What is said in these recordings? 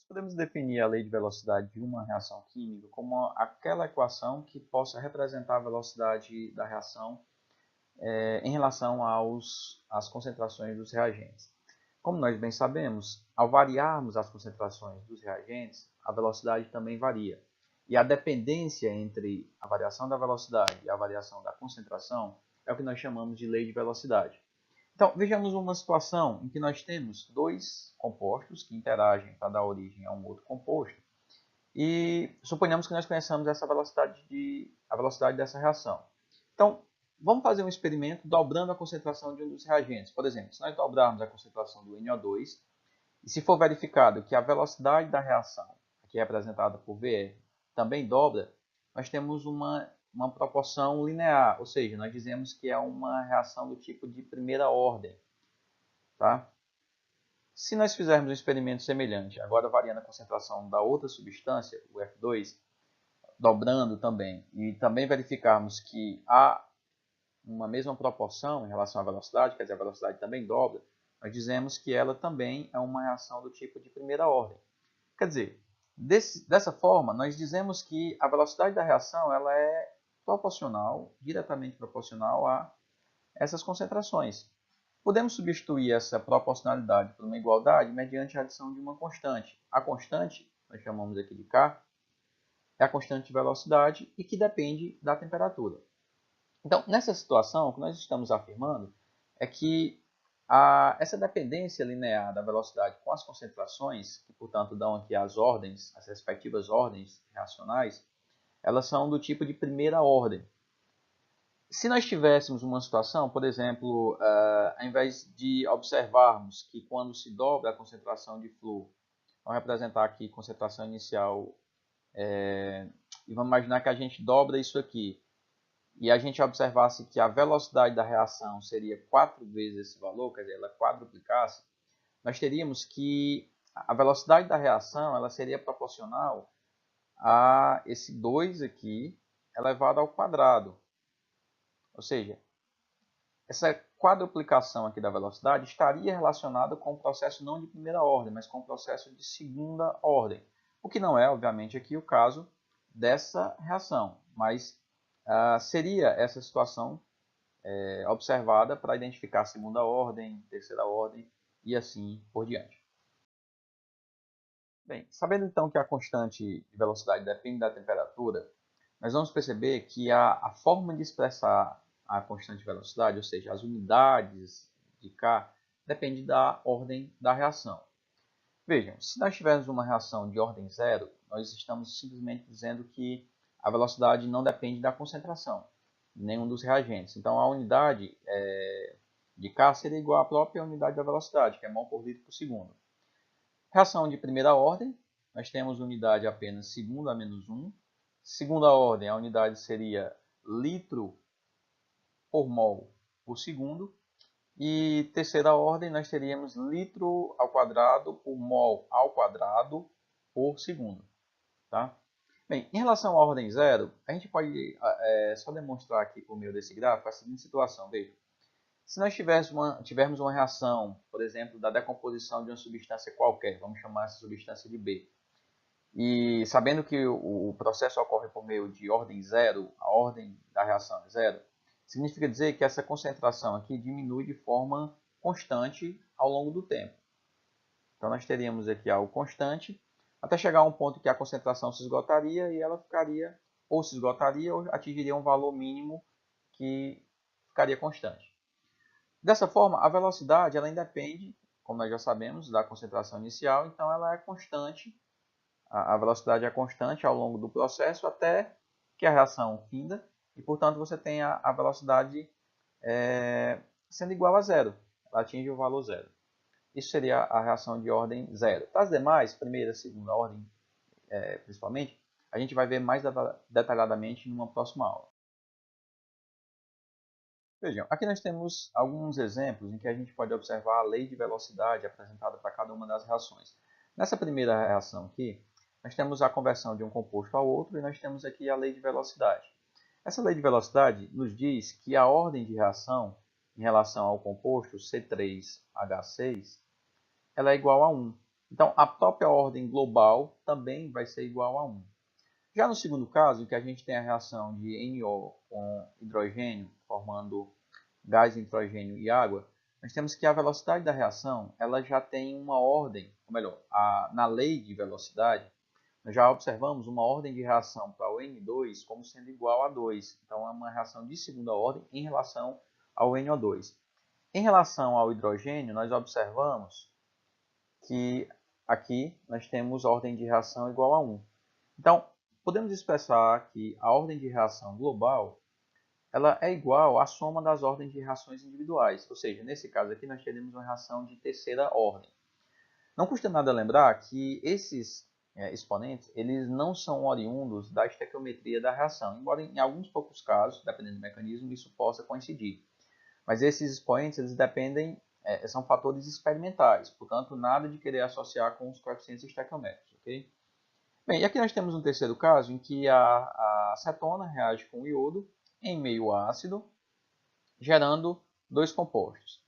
Podemos definir a lei de velocidade de uma reação química como aquela equação que possa representar a velocidade da reação em relação às concentrações dos reagentes. Como nós bem sabemos, ao variarmos as concentrações dos reagentes, a velocidade também varia. E a dependência entre a variação da velocidade e a variação da concentração é o que nós chamamos de lei de velocidade. Então, vejamos uma situação em que nós temos dois compostos que interagem para dar origem a um outro composto e suponhamos que nós conheçamos a velocidade dessa reação. Então, vamos fazer um experimento dobrando a concentração de um dos reagentes. Por exemplo, se nós dobrarmos a concentração do NO2 e se for verificado que a velocidade da reação, aqui representada por VR, também dobra, nós temos uma proporção linear, ou seja, nós dizemos que é uma reação do tipo de primeira ordem. Tá? Se nós fizermos um experimento semelhante, agora variando a concentração da outra substância, o F2, dobrando também, e também verificarmos que há uma mesma proporção em relação à velocidade, quer dizer, a velocidade também dobra, nós dizemos que ela também é uma reação do tipo de primeira ordem. Quer dizer, dessa forma, nós dizemos que a velocidade da reação ela é proporcional, diretamente proporcional a essas concentrações. Podemos substituir essa proporcionalidade por uma igualdade mediante a adição de uma constante. A constante, nós chamamos aqui de K, é a constante de velocidade e que depende da temperatura. Então, nessa situação, o que nós estamos afirmando é que essa dependência linear da velocidade com as concentrações, que portanto dão aqui as ordens, as respectivas ordens reacionais, elas são do tipo de primeira ordem. Se nós tivéssemos uma situação, por exemplo, ao invés de observarmos que quando se dobra a concentração de flúor, vamos representar aqui concentração inicial, e vamos imaginar que a gente dobra isso aqui, e a gente observasse que a velocidade da reação seria 4 vezes esse valor, quer dizer, ela quadruplicasse, nós teríamos que a velocidade da reação ela seria proporcional a esse 2 aqui elevado ao quadrado. Ou seja, essa quadruplicação aqui da velocidade estaria relacionada com o processo não de primeira ordem, mas com o processo de segunda ordem. O que não é, obviamente, aqui o caso dessa reação, mas seria essa situação observada para identificar segunda ordem, terceira ordem e assim por diante. Bem, sabendo então que a constante de velocidade depende da temperatura, nós vamos perceber que a forma de expressar a constante de velocidade, ou seja, as unidades de K, depende da ordem da reação. Vejam, se nós tivermos uma reação de ordem zero, nós estamos simplesmente dizendo que a velocidade não depende da concentração de nenhum dos reagentes. Então, a unidade de K seria igual à própria unidade da velocidade, que é mol por litro por segundo. Reação de primeira ordem, nós temos unidade apenas segundo a menos 1. Segunda ordem, a unidade seria litro por mol por segundo. E terceira ordem, nós teríamos litro ao quadrado por mol ao quadrado por segundo. Tá? Bem, em relação à ordem zero, a gente pode só demonstrar aqui por meio desse gráfico a seguinte situação. Veja, se nós tivermos uma reação, por exemplo, da decomposição de uma substância qualquer, vamos chamar essa substância de B, e sabendo que o processo ocorre por meio de ordem zero, a ordem da reação é zero, significa dizer que essa concentração aqui diminui de forma constante ao longo do tempo. Então nós teríamos aqui algo constante, até chegar a um ponto que a concentração se esgotaria e ela ficaria, ou se esgotaria, ou atingiria um valor mínimo que ficaria constante. Dessa forma, a velocidade ela independe, como nós já sabemos, da concentração inicial, então ela é constante, a velocidade é constante ao longo do processo até que a reação finda, e portanto você tem a velocidade sendo igual a zero, ela atinge o valor zero. Isso seria a reação de ordem zero. Para as demais, primeira e segunda ordem, principalmente, a gente vai ver mais detalhadamente numa próxima aula. Vejam, aqui nós temos alguns exemplos em que a gente pode observar a lei de velocidade apresentada para cada uma das reações. Nessa primeira reação aqui, nós temos a conversão de um composto ao outro e nós temos aqui a lei de velocidade. Essa lei de velocidade nos diz que a ordem de reação em relação ao composto C3H6 ela é igual a 1. Então, a própria ordem global também vai ser igual a 1. Já no segundo caso, em que a gente tem a reação de NO com hidrogênio, formando gás, nitrogênio e água, nós temos que a velocidade da reação ela já tem uma ordem, ou melhor, na lei de velocidade, nós já observamos uma ordem de reação para o N2 como sendo igual a 2. Então, é uma reação de segunda ordem em relação ao NO2. Em relação ao hidrogênio, nós observamos que aqui nós temos ordem de reação igual a 1. Então, podemos expressar que a ordem de reação global ela é igual à soma das ordens de reações individuais. Ou seja, nesse caso aqui nós teremos uma reação de terceira ordem. Não custa nada lembrar que esses exponentes eles não são oriundos da estequiometria da reação, embora em alguns poucos casos, dependendo do mecanismo, isso possa coincidir. Mas esses expoentes eles dependem, são fatores experimentais, portanto, nada de querer associar com os coeficientes estequiométricos. Okay? Bem, e aqui nós temos um terceiro caso em que a acetona reage com o iodo em meio ácido, gerando dois compostos.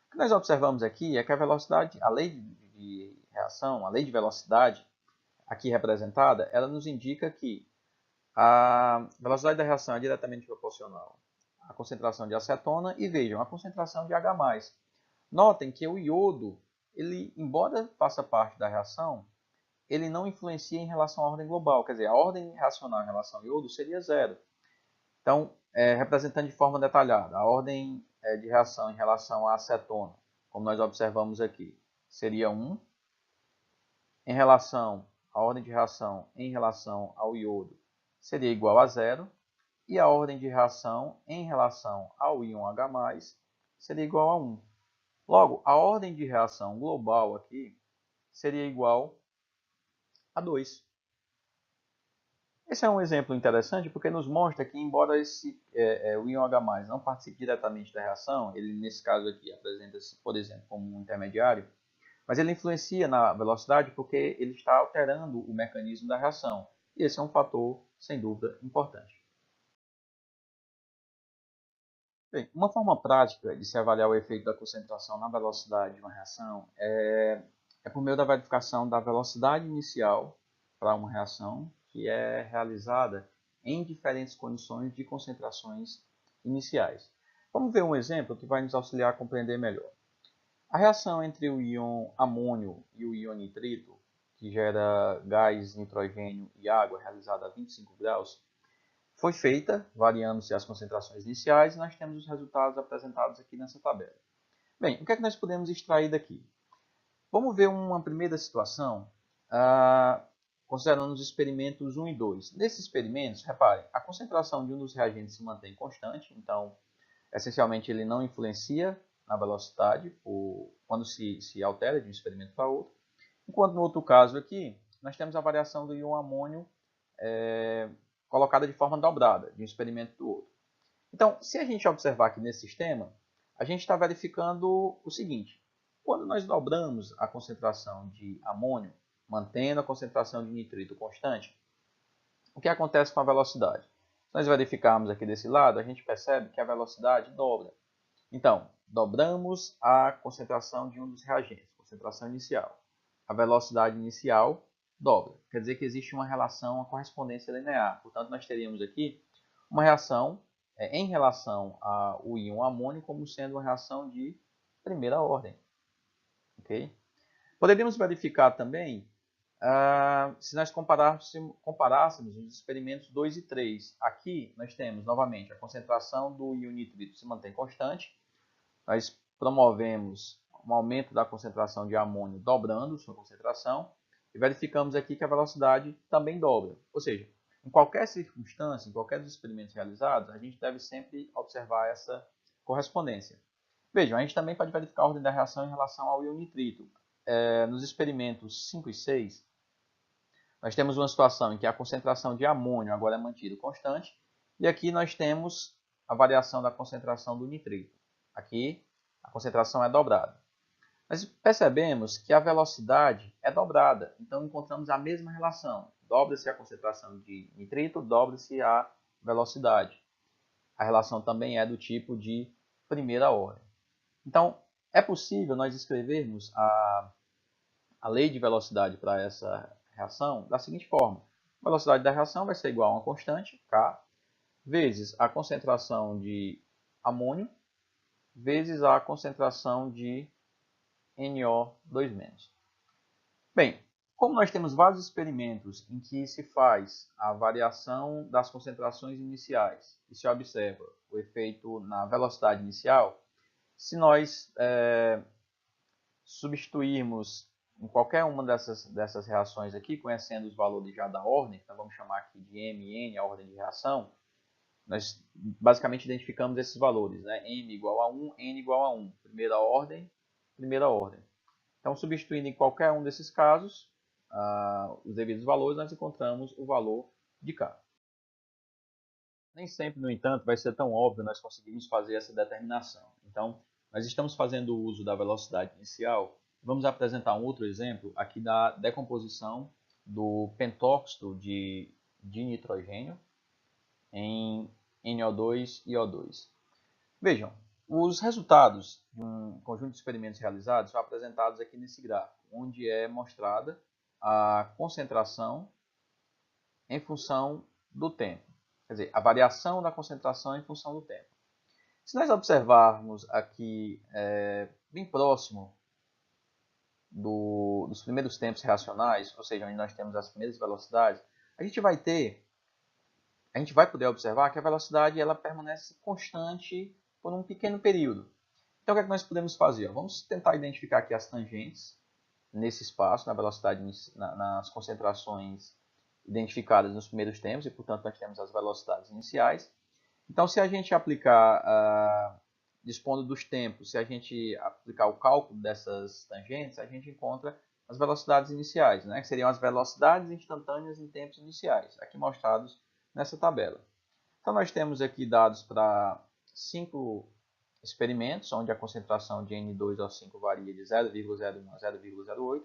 O que nós observamos aqui é que a velocidade, a lei de reação, a lei de velocidade, aqui representada, ela nos indica que a velocidade da reação é diretamente proporcional à concentração de acetona e vejam, a concentração de H+. Notem que o iodo, ele, embora faça parte da reação, ele não influencia em relação à ordem global, quer dizer, a ordem reacional em relação ao iodo seria 0. Então, representando de forma detalhada, a ordem de reação em relação à acetona, como nós observamos aqui, seria 1. Em relação à ordem de reação em relação ao iodo, seria igual a 0. E a ordem de reação em relação ao íon H+, seria igual a 1. Logo, a ordem de reação global aqui seria igual a 2. Esse é um exemplo interessante porque nos mostra que, embora o íon H+ não participe diretamente da reação, ele nesse caso aqui apresenta-se, por exemplo, como um intermediário, mas ele influencia na velocidade porque ele está alterando o mecanismo da reação. E esse é um fator, sem dúvida, importante. Bem, uma forma prática de se avaliar o efeito da concentração na velocidade de uma reação é por meio da verificação da velocidade inicial para uma reação que é realizada em diferentes condições de concentrações iniciais. Vamos ver um exemplo que vai nos auxiliar a compreender melhor. A reação entre o íon amônio e o íon nitrito, que gera gás, nitrogênio e água, realizada a 25 graus, foi feita, variando-se as concentrações iniciais, e nós temos os resultados apresentados aqui nessa tabela. Bem, o que é que nós podemos extrair daqui? Vamos ver uma primeira situação, considerando os experimentos 1 e 2. Nesses experimentos, reparem, a concentração de um dos reagentes se mantém constante, então, essencialmente, ele não influencia na velocidade quando se altera de um experimento para outro. Enquanto no outro caso aqui, nós temos a variação do íon amônio colocada de forma dobrada, de um experimento do outro. Então, se a gente observar aqui nesse sistema, a gente está verificando o seguinte. Quando nós dobramos a concentração de amônio, mantendo a concentração de nitrito constante, o que acontece com a velocidade? Se nós verificarmos aqui desse lado, a gente percebe que a velocidade dobra. Então, dobramos a concentração de um dos reagentes, concentração inicial. A velocidade inicial dobra. Quer dizer que existe uma relação, uma correspondência linear. Portanto, nós teríamos aqui uma reação em relação ao íon amônio como sendo uma reação de primeira ordem. Okay? Poderíamos verificar também se nós comparássemos os experimentos 2 e 3. Aqui nós temos novamente a concentração do íon nitrito se mantém constante. Nós promovemos um aumento da concentração de amônio dobrando sua concentração e verificamos aqui que a velocidade também dobra. Ou seja, em qualquer circunstância, em qualquer dos experimentos realizados, a gente deve sempre observar essa correspondência. Vejam, a gente também pode verificar a ordem da reação em relação ao íon nitrito. Nos experimentos 5 e 6, nós temos uma situação em que a concentração de amônio agora é mantida constante, e aqui nós temos a variação da concentração do nitrito. Aqui a concentração é dobrada. Mas percebemos que a velocidade é dobrada, então encontramos a mesma relação. Dobra-se a concentração de nitrito, dobra-se a velocidade. A relação também é do tipo de primeira ordem. Então, é possível nós escrevermos a a lei de velocidade para essa reação da seguinte forma. A velocidade da reação vai ser igual a uma constante, K, vezes a concentração de amônio, vezes a concentração de NO2-. Bem, como nós temos vários experimentos em que se faz a variação das concentrações iniciais e se observa o efeito na velocidade inicial, se nós substituirmos em qualquer uma dessas reações aqui, conhecendo os valores já da ordem, então vamos chamar aqui de M e N, a ordem de reação, nós basicamente identificamos esses valores, né? M igual a 1, N igual a 1, primeira ordem, primeira ordem. Então, substituindo em qualquer um desses casos, os devidos valores, nós encontramos o valor de K. Nem sempre, no entanto, vai ser tão óbvio nós conseguirmos fazer essa determinação. Então, nós estamos fazendo o uso da velocidade inicial. Vamos apresentar um outro exemplo aqui da decomposição do pentóxido de nitrogênio em NO2 e O2. Vejam, os resultados de um conjunto de experimentos realizados são apresentados aqui nesse gráfico, onde é mostrada a concentração em função do tempo. Quer dizer, a variação da concentração em função do tempo. Se nós observarmos aqui bem próximo dos primeiros tempos reacionais, ou seja, onde nós temos as primeiras velocidades, a gente vai poder observar que a velocidade ela permanece constante por um pequeno período. Então, o que é que nós podemos fazer? Vamos tentar identificar aqui as tangentes nesse espaço, na velocidade, nas concentrações identificadas nos primeiros tempos, e portanto nós temos as velocidades iniciais. Então, se a gente aplicar, dispondo dos tempos, se a gente aplicar o cálculo dessas tangentes, a gente encontra as velocidades iniciais, né? Que seriam as velocidades instantâneas em tempos iniciais, aqui mostrados nessa tabela. Então, nós temos aqui dados para 5 experimentos, onde a concentração de N2O5 varia de 0,01 a 0,08,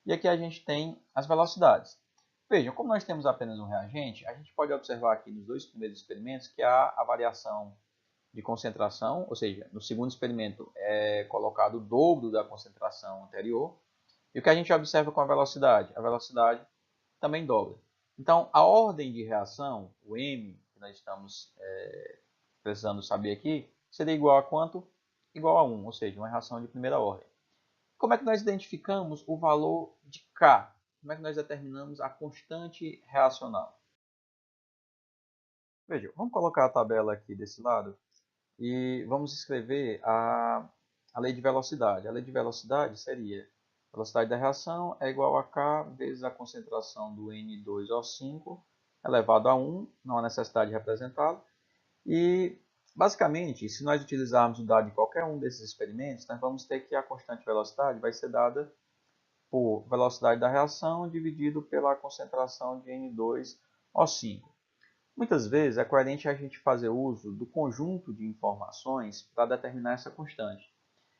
e aqui a gente tem as velocidades. Vejam, como nós temos apenas um reagente, a gente pode observar aqui nos dois primeiros experimentos que há a variação de concentração, ou seja, no segundo experimento é colocado o dobro da concentração anterior, e o que a gente observa com a velocidade? A velocidade também dobra. Então, a ordem de reação, o M, que nós estamos precisando saber aqui, seria igual a quanto? Igual a 1, ou seja, uma reação de primeira ordem. Como é que nós identificamos o valor de K? Como é que nós determinamos a constante reacional? Veja, vamos colocar a tabela aqui desse lado e vamos escrever a lei de velocidade. A lei de velocidade seria a velocidade da reação é igual a K vezes a concentração do N2O5 elevado a 1, não há necessidade de representá-lo. E, basicamente, se nós utilizarmos o dado de qualquer um desses experimentos, nós vamos ter que a constante velocidade vai ser dada por velocidade da reação dividido pela concentração de N2O5. Muitas vezes é coerente a gente fazer uso do conjunto de informações para determinar essa constante.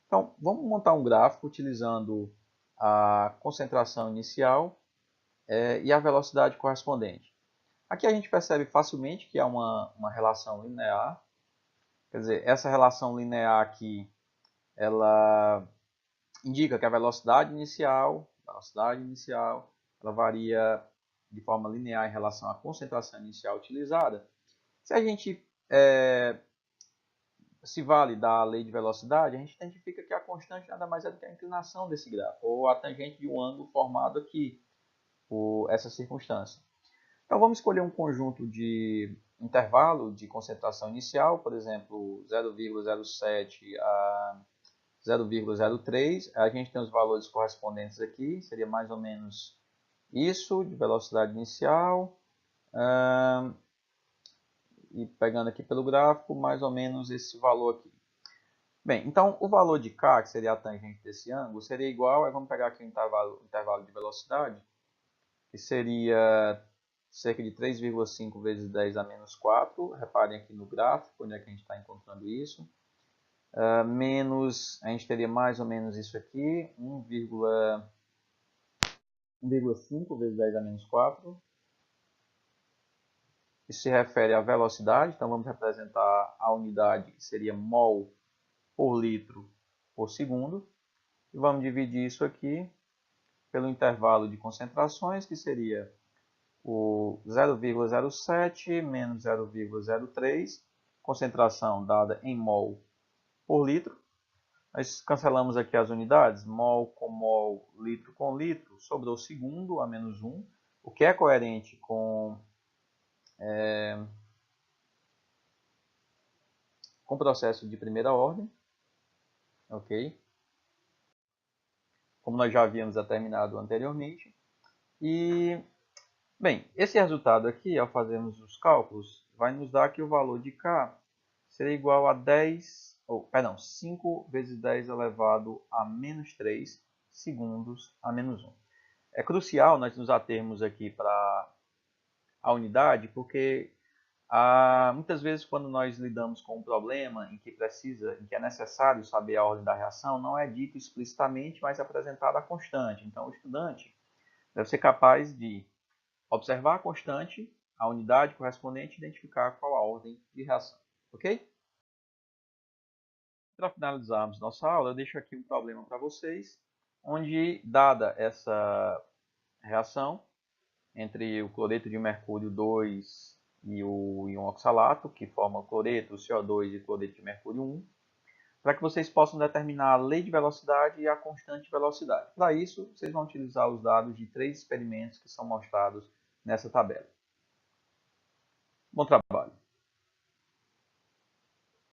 Então, vamos montar um gráfico utilizando a concentração inicial e a velocidade correspondente. Aqui a gente percebe facilmente que há uma relação linear. Quer dizer, essa relação linear aqui, ela indica que a velocidade inicial, ela varia de forma linear em relação à concentração inicial utilizada. Se a gente se vale da lei de velocidade, a gente identifica que a constante nada mais é do que a inclinação desse gráfico, ou a tangente de um ângulo formado aqui por essa circunstância. Então vamos escolher um conjunto de intervalo de concentração inicial, por exemplo, 0,07 a 0,03. A gente tem os valores correspondentes aqui, seria mais ou menos isso, de velocidade inicial. E pegando aqui pelo gráfico, mais ou menos esse valor aqui. Bem, então o valor de K, que seria a tangente desse ângulo, seria igual, vamos pegar aqui o intervalo de velocidade, que seria cerca de 3,5 vezes 10 a menos 4. Reparem aqui no gráfico, onde é que a gente está encontrando isso. Menos, a gente teria mais ou menos isso aqui, 1,5 vezes 10 a menos 4. Isso se refere à velocidade, então vamos representar a unidade que seria mol por litro por segundo. E vamos dividir isso aqui pelo intervalo de concentrações, que seria o 0,07 menos 0,03, concentração dada em mol por litro. Nós cancelamos aqui as unidades, mol com mol, litro com litro, sobrou segundo a menos 1, o que é coerente com o processo de primeira ordem, ok? Como nós já havíamos determinado anteriormente. E, bem, esse resultado aqui, ao fazermos os cálculos, vai nos dar que o valor de K será igual a 5 vezes 10 elevado a menos 3 segundos a menos 1. É crucial nós nos atermos aqui para a unidade, porque muitas vezes quando nós lidamos com um problema em que é necessário saber a ordem da reação, não é dito explicitamente, mas é apresentado a constante. Então o estudante deve ser capaz de observar a constante, a unidade correspondente e identificar qual a ordem de reação. Ok? Para finalizarmos nossa aula, eu deixo aqui um problema para vocês, onde, dada essa reação entre o cloreto de mercúrio 2 e o íon oxalato, que forma o cloreto, o CO2 e o cloreto de mercúrio 1, para que vocês possam determinar a lei de velocidade e a constante de velocidade. Para isso, vocês vão utilizar os dados de 3 experimentos que são mostrados nessa tabela. Bom trabalho!